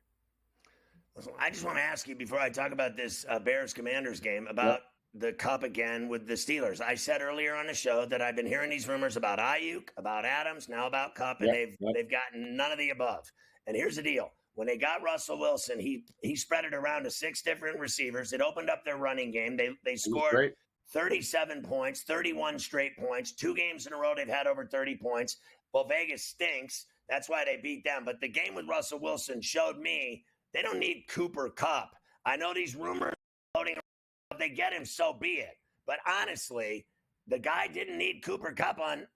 Listen, I just want to ask you before I talk about this Bears-Commanders game about the Cup again with the Steelers. I said earlier on the show that I've been hearing these rumors about Ayuk, about Adams, now about Cup, and they've gotten none of the above. And here's the deal. When they got Russell Wilson, he spread it around to 6 different receivers. It opened up their running game. They scored 37 points, 31 straight points. 2 games in a row they've had over 30 points. Well, Vegas stinks. That's why they beat them. But the game with Russell Wilson showed me they don't need Cooper Kupp. I know these rumors floating around. If they get him, so be it. But honestly, the guy didn't need Cooper Kupp on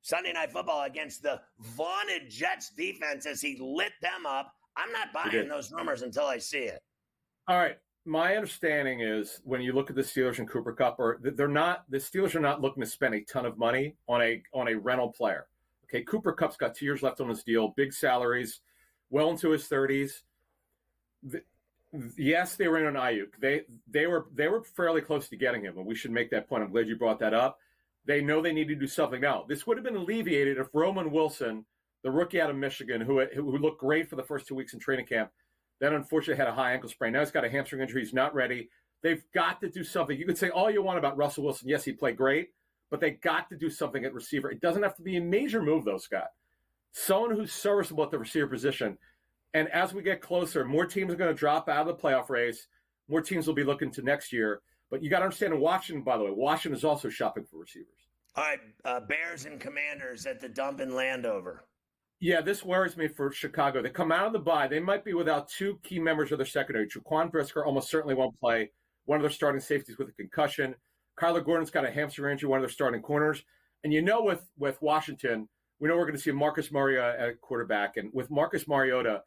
Sunday Night Football against the vaunted Jets defense as he lit them up. I'm not buying those rumors until I see it. All right. My understanding is when you look at the Steelers and Cooper Kupp, the Steelers are not looking to spend a ton of money on a rental player. Okay, Cooper Kupp's got 2 years left on his deal, big salaries, well into his 30s. Yes, they were in on Ayuk. They were fairly close to getting him, and we should make that point. I'm glad you brought that up. They know they need to do something now. This would have been alleviated if Roman Wilson, the rookie out of Michigan, who looked great for the first 2 weeks in training camp, then unfortunately had a high ankle sprain. Now he's got a hamstring injury. He's not ready. They've got to do something. You can say all you want about Russell Wilson. Yes, he played great, but they got to do something at receiver. It doesn't have to be a major move, though, Scott. Someone who's serviceable at the receiver position. And as we get closer, more teams are going to drop out of the playoff race. More teams will be looking to next year. But you got to understand, in Washington, by the way, Washington is also shopping for receivers. All right, Bears and Commanders at the dump in Landover. Yeah, this worries me for Chicago. They come out of the bye. They might be without 2 key members of their secondary. Jaquan Brisker almost certainly won't play. One of their starting safeties with a concussion. Kyler Gordon's got a hamstring injury, one of their starting corners. And with Washington, we know we're going to see Marcus Mariota at quarterback. And with Marcus Mariota,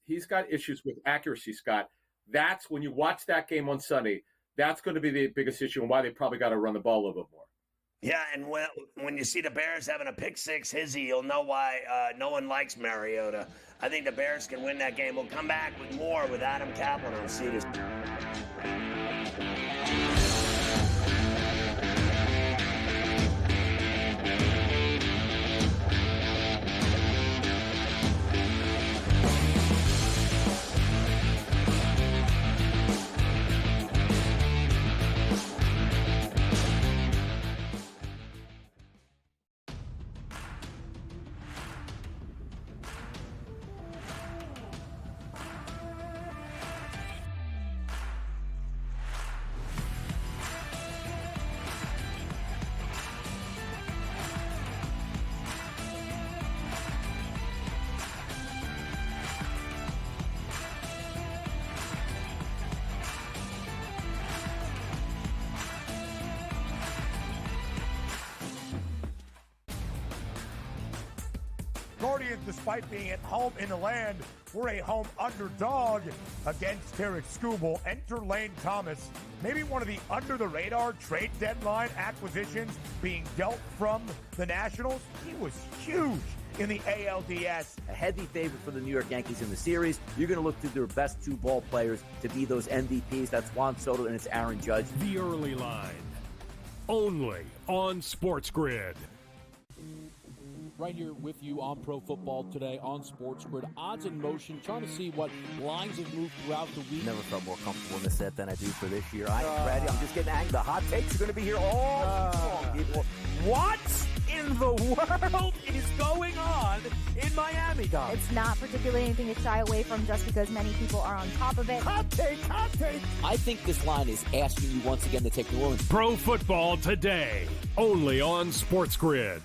he's got issues with accuracy, Scott. That's when you watch that game on Sunday, that's going to be the biggest issue and why they probably got to run the ball a little bit more. Yeah, and when you see the Bears having a pick six hizzy, you'll know why no one likes Mariota. I think the Bears can win that game. We'll come back with more with Adam Kaplan on Cetus. Guardians, despite being at home in the land, were a home underdog against Tarek Skubal. Enter Lane Thomas, maybe one of the under-the-radar trade deadline acquisitions being dealt from the Nationals. He was huge in the ALDS. A heavy favorite for the New York Yankees in the series. You're going to look to their best two ball players to be those MVPs. That's Juan Soto and it's Aaron Judge. The early line, only on SportsGrid. Right here with you on Pro Football Today on SportsGrid. Odds in motion, trying to see what lines have moved throughout the week. Never felt more comfortable in the set than I do for this year. I am ready. I'm just getting angry. The hot takes are going to be here all long, people. What in the world is going on in Miami, Dom? It's not particularly anything to shy away from just because many people are on top of it. Hot take. I think this line is asking you once again to take New Orleans. Pro Football Today, only on SportsGrid.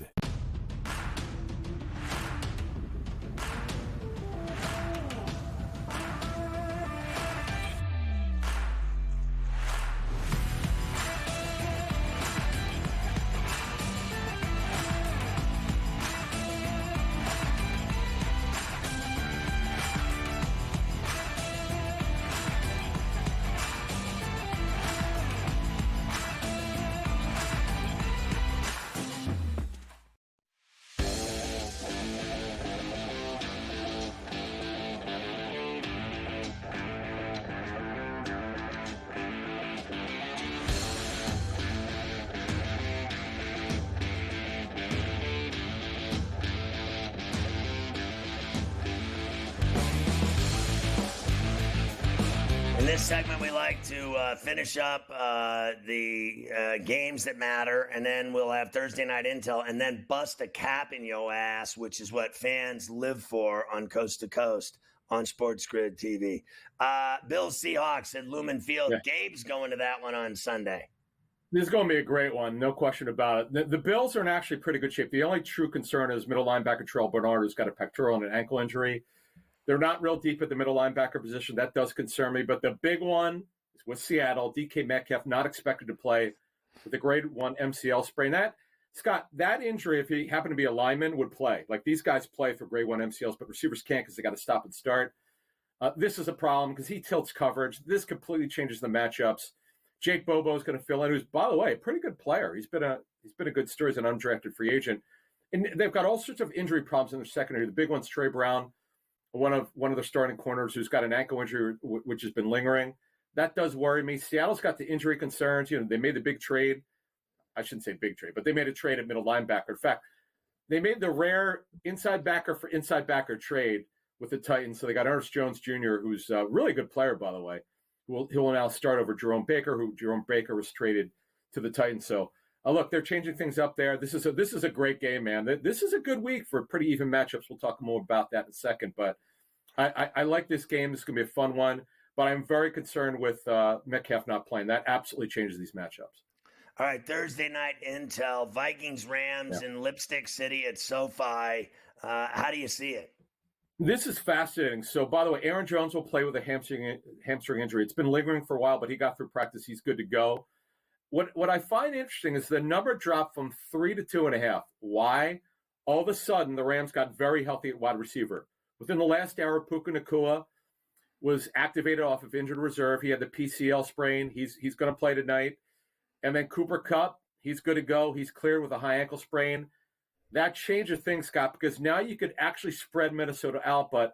In this segment, we like to finish up the games that matter, and then we'll have Thursday Night Intel, and then bust a cap in your ass, which is what fans live for on Coast to Coast on SportsGrid TV. Bills Seahawks at Lumen Field. Yeah. Gabe's going to that one on Sunday. This is going to be a great one, no question about it. The Bills are in actually pretty good shape. The only true concern is middle linebacker Terrell Bernard, who's got a pectoral and an ankle injury. They're not real deep at the middle linebacker position. That does concern me. But the big one is with Seattle. DK Metcalf not expected to play with a grade 1 MCL sprain. That injury, if he happened to be a lineman, would play. Like these guys play for grade 1 MCLs, but receivers can't because they got to stop and start. This is a problem because he tilts coverage. This completely changes the matchups. Jake Bobo is going to fill in, who's, by the way, a pretty good player. He's been a good story as an undrafted free agent. And they've got all sorts of injury problems in their secondary. The big one's Trey Brown, one of their starting corners who's got an ankle injury, which has been lingering. That does worry me. Seattle's got the injury concerns. You know, they made the big trade. I shouldn't say big trade, but they made a trade at middle linebacker. In fact, they made the rare inside backer for inside backer trade with the Titans. So they got Ernest Jones Jr., who's a really good player, by the way, who will now start over Jerome Baker, who Jerome Baker was traded to the Titans. So look, they're changing things up there. This is a great game, man. This is a good week for pretty even matchups. We'll talk more about that in a second, but I like this game. This is going to be a fun one, but I'm very concerned with Metcalf not playing. That absolutely changes these matchups. All right, Thursday Night Intel, Vikings-Rams in Lipstick City at SoFi. How do you see it? This is fascinating. So, by the way, Aaron Jones will play with a hamstring injury. It's been lingering for a while, but he got through practice. He's good to go. What I find interesting is the number dropped from 3 to 2.5. Why? All of a sudden, the Rams got very healthy at wide receiver. Within the last hour, Puka Nacua was activated off of injured reserve. He had the PCL sprain. He's going to play tonight. And then Cooper Kupp, he's good to go. He's cleared with a high ankle sprain. That changes things, Scott, because now you could actually spread Minnesota out. But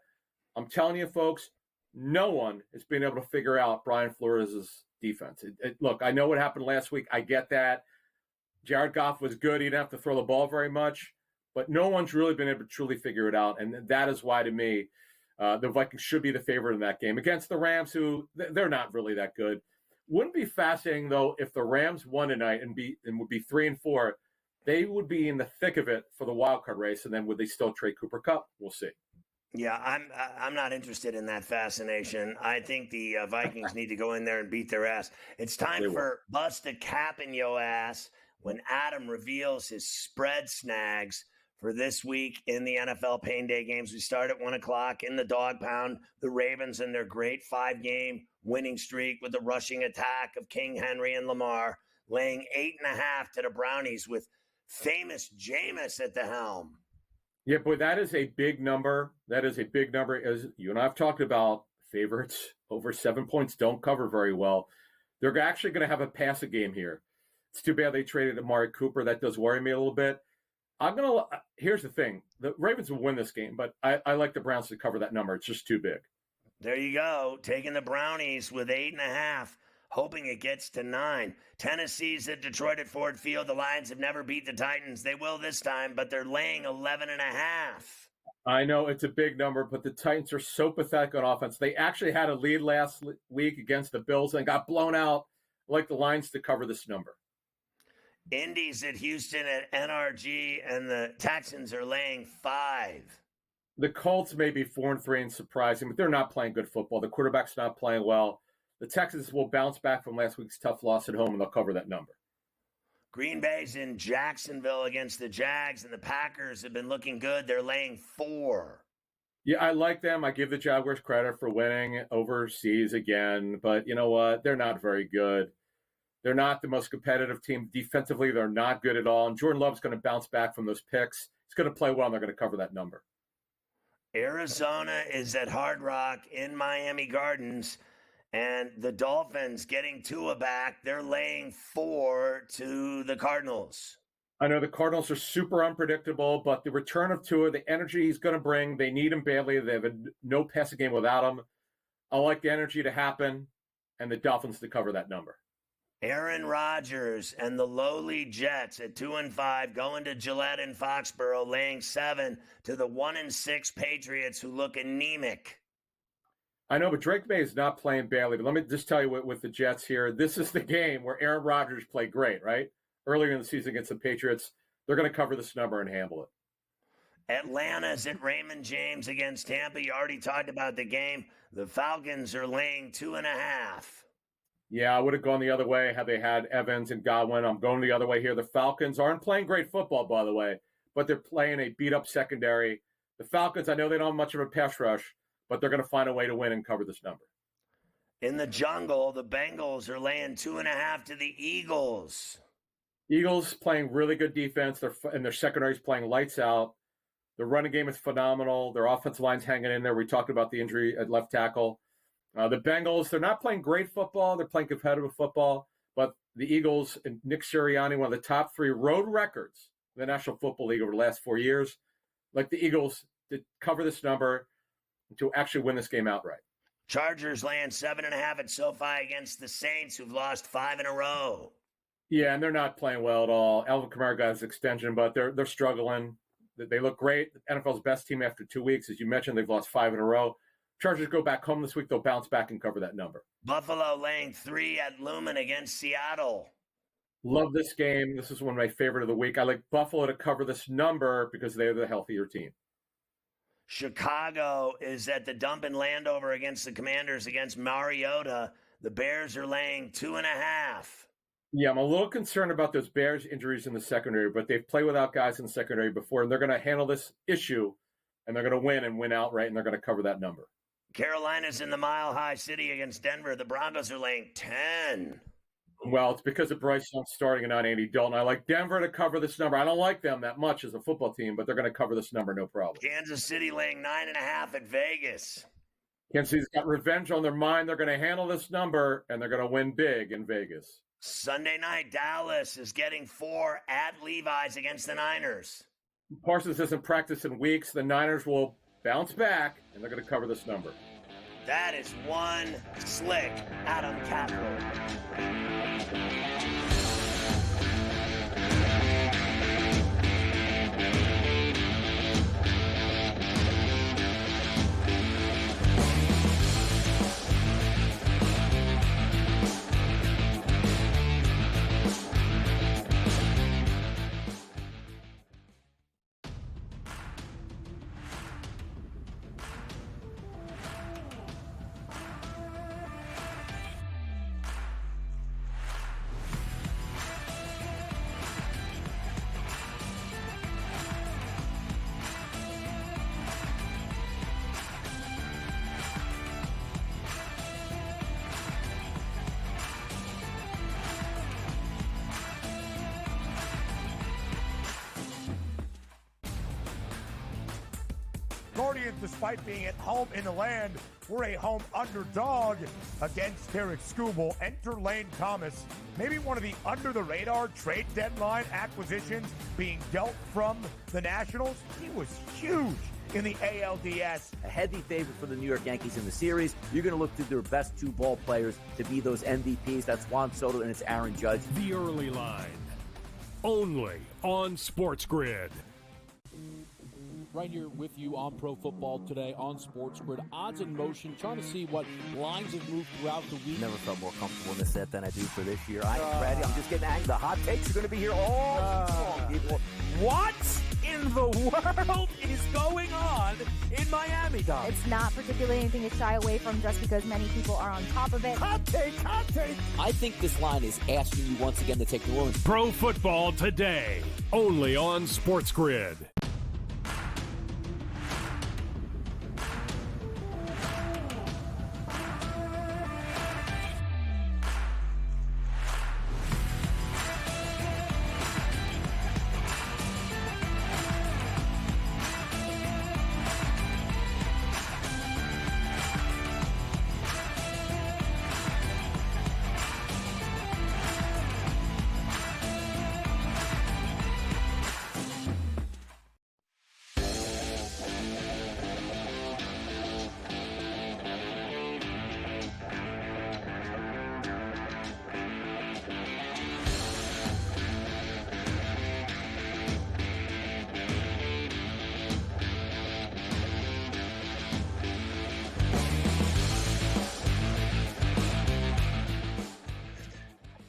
I'm telling you, folks, no one has been able to figure out Brian Flores' defense. Look, I know what happened last week. I get that. Jared Goff was good. He didn't have to throw the ball very much. But no one's really been able to truly figure it out. And that is why, to me, the Vikings should be the favorite in that game against the Rams, who they're not really that good. Wouldn't be fascinating, though, if the Rams won tonight and would be 3-4. They would be in the thick of it for the wild card race, and then would they still trade Cooper Kupp? We'll see. Yeah, I'm not interested in that fascination. I think the Vikings need to go in there and beat their ass. It's time for Bust a Cap in Yo Ass when Adam reveals his spread snags for this week in the NFL Pain Day games. We start at 1 o'clock in the Dog Pound. The Ravens and their great 5-game winning streak with the rushing attack of King Henry and Lamar, laying 8.5 to the Brownies with famous Jameis at the helm. Yeah, boy, that is a big number. That is a big number. As you and I have talked about, favorites over 7 points don't cover very well. They're actually going to have a passing game here. It's too bad they traded Amari Cooper. That does worry me a little bit. Here's the thing. The Ravens will win this game, but I like the Browns to cover that number. It's just too big. There you go. Taking the Brownies with 8.5, hoping it gets to 9. Tennessee's at Detroit at Ford Field. The Lions have never beat the Titans. They will this time, but they're laying 11.5. I know it's a big number, but the Titans are so pathetic on offense. They actually had a lead last week against the Bills and got blown out. I like the Lions to cover this number. Indy's at Houston at NRG, and the Texans are laying 5. The Colts may be 4-3 and surprising, but they're not playing good football. The quarterback's not playing well. The Texans will bounce back from last week's tough loss at home, and they'll cover that number. Green Bay's in Jacksonville against the Jags, and the Packers have been looking good. They're laying 4. Yeah, I like them. I give the Jaguars credit for winning overseas again, but you know what? They're not very good. They're not the most competitive team. Defensively, they're not good at all. And Jordan Love's going to bounce back from those picks. He's going to play well, and they're going to cover that number. Arizona is at Hard Rock in Miami Gardens, and the Dolphins getting Tua back. They're laying 4 to the Cardinals. I know the Cardinals are super unpredictable, but the return of Tua, the energy he's going to bring, they need him badly. They have no passing game without him. I like the energy to happen, and the Dolphins to cover that number. Aaron Rodgers and the lowly Jets at 2-5 going to Gillette in Foxborough, laying 7 to the 1-6 Patriots who look anemic. I know, but Drake May is not playing badly. But let me just tell you with the Jets here, this is the game where Aaron Rodgers played great, right? Earlier in the season against the Patriots. They're going to cover this number and handle it. Atlanta's at Raymond James against Tampa. You already talked about the game. The Falcons are laying 2.5. Yeah, I would have gone the other way had they had Evans and Godwin. I'm going the other way here. The Falcons aren't playing great football, by the way, but they're playing a beat-up secondary. The Falcons, I know they don't have much of a pass rush, but they're going to find a way to win and cover this number. In the jungle, the Bengals are laying 2.5 to the Eagles. Eagles playing really good defense, and their secondary is playing lights out. The running game is phenomenal. Their offensive line's hanging in there. We talked about the injury at left tackle. The Bengals, they're not playing great football. They're playing competitive football. But the Eagles and Nick Sirianni, one of the top 3 road records in the National Football League over the last 4 years, like the Eagles to cover this number to actually win this game outright. Chargers laying 7.5 at SoFi against the Saints, who've lost 5 in a row. Yeah, and they're not playing well at all. Alvin Kamara got his extension, but they're struggling. They look great. The NFL's best team after 2 weeks. As you mentioned, they've lost 5 in a row. Chargers go back home this week. They'll bounce back and cover that number. Buffalo laying 3 at Lumen against Seattle. Love this game. This is one of my favorite of the week. I like Buffalo to cover this number because they're the healthier team. Chicago is at the dump in Landover against the Commanders against Mariota. The Bears are laying 2.5. Yeah, I'm a little concerned about those Bears injuries in the secondary, but they've played without guys in the secondary before, and they're going to handle this issue, and they're going to win and win outright, and they're going to cover that number. Carolina's in the Mile High City against Denver. The Broncos are laying 10. Well, it's because of Bryce Young starting and not Andy Dalton. I like Denver to cover this number. I don't like them that much as a football team, but they're going to cover this number, no problem. Kansas City laying 9.5 at Vegas. Kansas City's got revenge on their mind. They're going to handle this number, and they're going to win big in Vegas. Sunday night, Dallas is getting 4 at Levi's against the Niners. Parsons hasn't practiced in weeks. The Niners will bounce back, and they're going to cover this number. That is one slick Adam Capel. Guardians, despite being at home in the land, were a home underdog against Tarek Skubal. Enter Lane Thomas, maybe one of the under-the-radar trade deadline acquisitions being dealt from the Nationals. He was huge in the ALDS. A heavy favorite for the New York Yankees in the series. You're going to look to their best 2 ball players to be those MVPs. That's Juan Soto and it's Aaron Judge. The early line, only on SportsGrid. Right here with you on Pro Football Today on SportsGrid. Odds in motion, trying to see what lines have moved throughout the week. Never felt more comfortable in this set than I do for this year. I am ready. I'm just getting angry. The hot takes are going to be here all long, people. What in the world is going on in Miami, Dom? It's not particularly anything to shy away from just because many people are on top of it. Hot take, hot take. I think this line is asking you once again to take New Orleans. Pro Football Today, only on SportsGrid.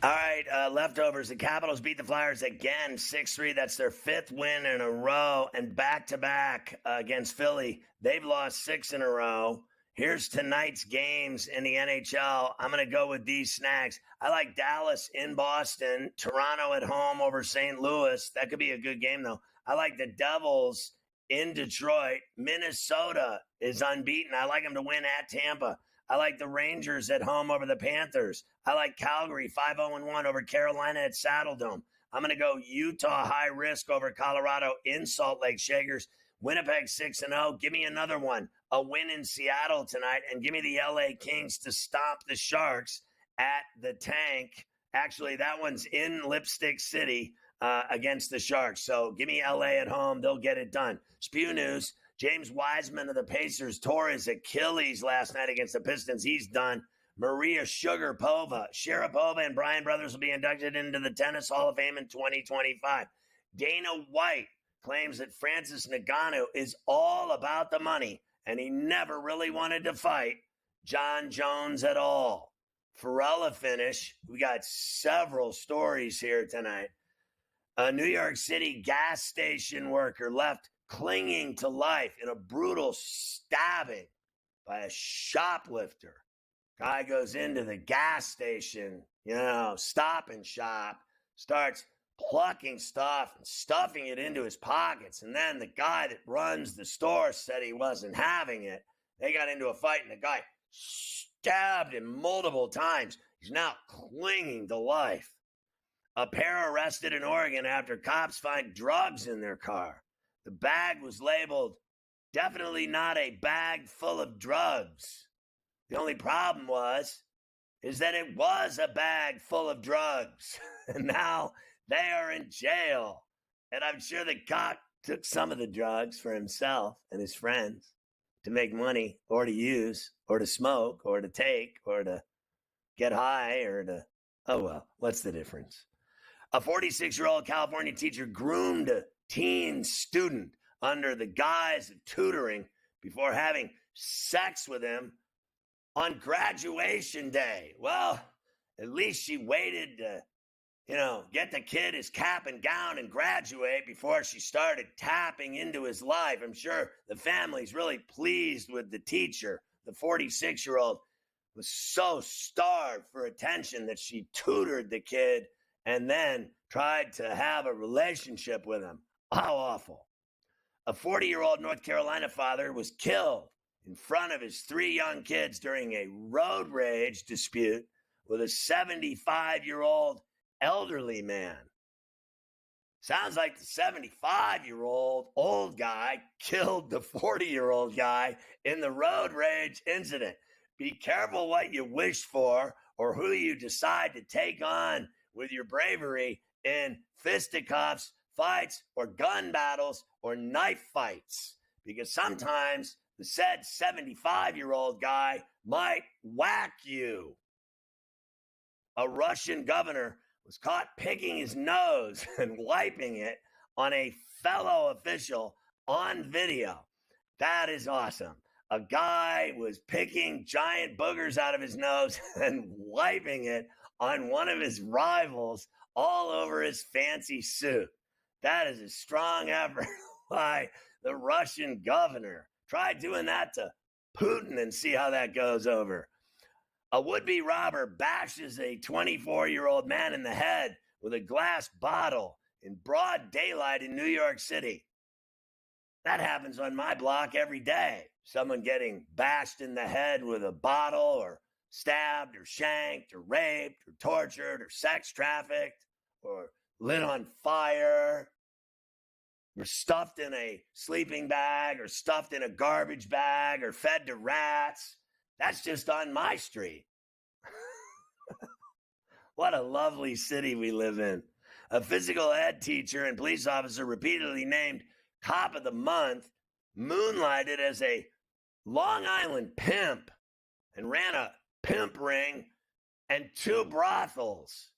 All right, leftovers. The Capitals beat the Flyers again, 6-3. That's their 5th win in a row. And back-to-back against Philly, they've lost 6 in a row. Here's tonight's games in the NHL. I'm going to go with these snacks. I like Dallas in Boston, Toronto at home over St. Louis. That could be a good game, though. I like the Devils in Detroit. Minnesota is unbeaten. I like them to win at Tampa. I like the Rangers at home over the Panthers. I like Calgary 5-0-1 over Carolina at Saddledome. I'm going to go Utah high risk over Colorado in Salt Lake Shakers. Winnipeg 6-0. Give me another one. A win in Seattle tonight. And give me the LA Kings to stomp the Sharks at the Tank. Actually, that one's in Lipstick City against the Sharks. So give me LA at home. They'll get it done. Spew News. James Wiseman of the Pacers tore his Achilles last night against the Pistons. He's done. Maria Sharapova and Bryan Brothers will be inducted into the Tennis Hall of Fame in 2025. Dana White claims that Francis Ngannou is all about the money, and he never really wanted to fight John Jones at all. Ferrall finish. We got several stories here tonight. A New York City gas station worker left clinging to life in a brutal stabbing by a shoplifter. Guy goes into the gas station, Stop and Shop, starts plucking stuff and stuffing it into his pockets. And then the guy that runs the store said he wasn't having it. They got into a fight and the guy stabbed him multiple times. He's now clinging to life. A pair arrested in Oregon after cops find drugs in their car. The bag was labeled, definitely not a bag full of drugs. The only problem is that it was a bag full of drugs. And now they are in jail. And I'm sure the cop took some of the drugs for himself and his friends to make money or to use or to smoke or to take or to get high or to, oh well, what's the difference? A 46-year-old California teacher groomed a teen student under the guise of tutoring before having sex with him on graduation day. Well, at least she waited to, get the kid his cap and gown and graduate before she started tapping into his life. I'm sure the family's really pleased with the teacher. The 46-year-old was so starved for attention that she tutored the kid and then tried to have a relationship with him. How awful. A 40-year-old North Carolina father was killed in front of his 3 young kids during a road rage dispute with a 75-year-old elderly man. Sounds like the 75-year-old old guy killed the 40-year-old guy in the road rage incident. Be careful what you wish for or who you decide to take on with your bravery in fisticuffs, fights, or gun battles, or knife fights. Because sometimes the said 75-year-old guy might whack you. A Russian governor was caught picking his nose and wiping it on a fellow official on video. That is awesome. A guy was picking giant boogers out of his nose and wiping it on one of his rivals all over his fancy suit. That is a strong effort by the Russian governor. Try doing that to Putin and see how that goes over. A would-be robber bashes a 24-year-old man in the head with a glass bottle in broad daylight in New York City. That happens on my block every day. Someone getting bashed in the head with a bottle, or stabbed or shanked or raped or tortured or sex trafficked or lit on fire or stuffed in a sleeping bag or stuffed in a garbage bag or fed to rats. That's just on my street. What a lovely city we live in. A physical ed teacher and police officer repeatedly named Cop of the Month moonlighted as a Long Island pimp and ran a pimp ring and 2 brothels.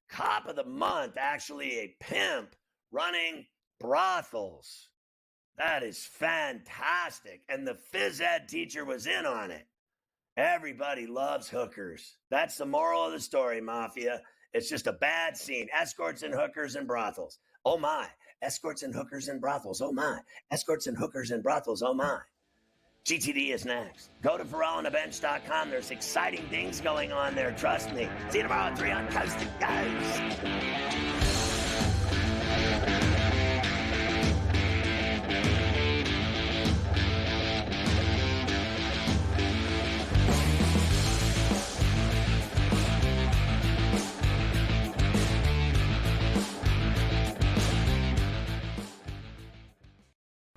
Cop of the Month, actually a pimp running brothels. That is fantastic. And the phys ed teacher was in on it. Everybody loves hookers. That's the moral of the story, Mafia. It's just a bad scene. Escorts and hookers and brothels. Oh my. Escorts and hookers and brothels. Oh my. Escorts and hookers and brothels. Oh my. GTD is next. Go to FerrallOnTheBench.com. There's exciting things going on there. Trust me. See you tomorrow at 3 on Coast to Coast.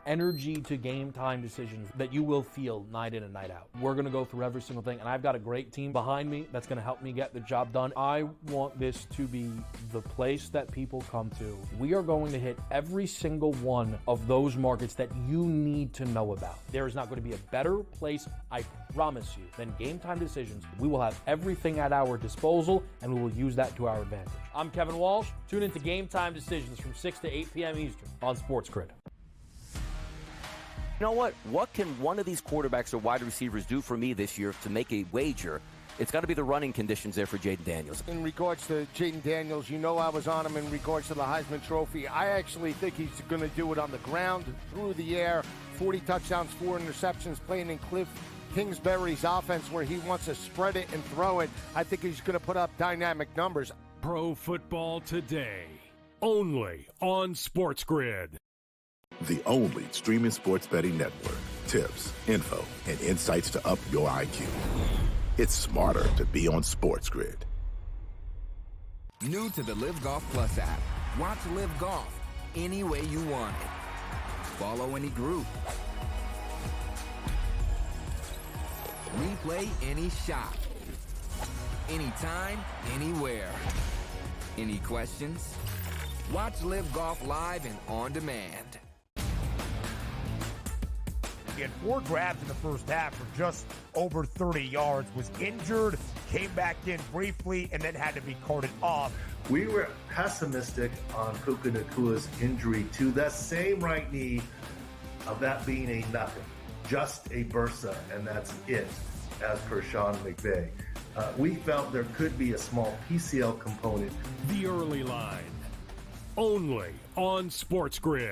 Energy to game time decisions that you will feel night in and night out. We're going to go through every single thing, and I've got a great team behind me that's going to help me get the job done. I want this to be the place that people come to. We are going to hit every single one of those markets that you need to know about. There is not going to be a better place, I promise you, than Game Time Decisions. We will have everything at our disposal, and we will use that to our advantage. I'm Kevin Walsh. Tune into Game Time Decisions from 6 to 8 p.m. Eastern on SportsGrid. You know what? What can one of these quarterbacks or wide receivers do for me this year to make a wager? It's got to be the running conditions there for Jaden Daniels. In regards to Jaden Daniels, you know I was on him in regards to the Heisman Trophy. I actually think he's going to do it on the ground, through the air, 40 touchdowns, 4 interceptions, playing in Cliff Kingsbury's offense where he wants to spread it and throw it. I think he's going to put up dynamic numbers. Pro Football Today, only on SportsGrid. The only streaming sports betting network. Tips, info, and insights to up your IQ. It's smarter to be on SportsGrid. New to the Live Golf Plus app. Watch Live Golf any way you want it. Follow any group. Replay any shot. Anytime, anywhere. Any questions? Watch Live Golf live and on demand. He had 4 grabs in the first half for just over 30 yards, was injured, came back in briefly, and then had to be carted off. We were pessimistic on Puka Nakua's injury to the same right knee, of that being a nothing, just a bursa, and that's it, as per Sean McVay. We felt there could be a small PCL component. The Early Line, only on SportsGrid.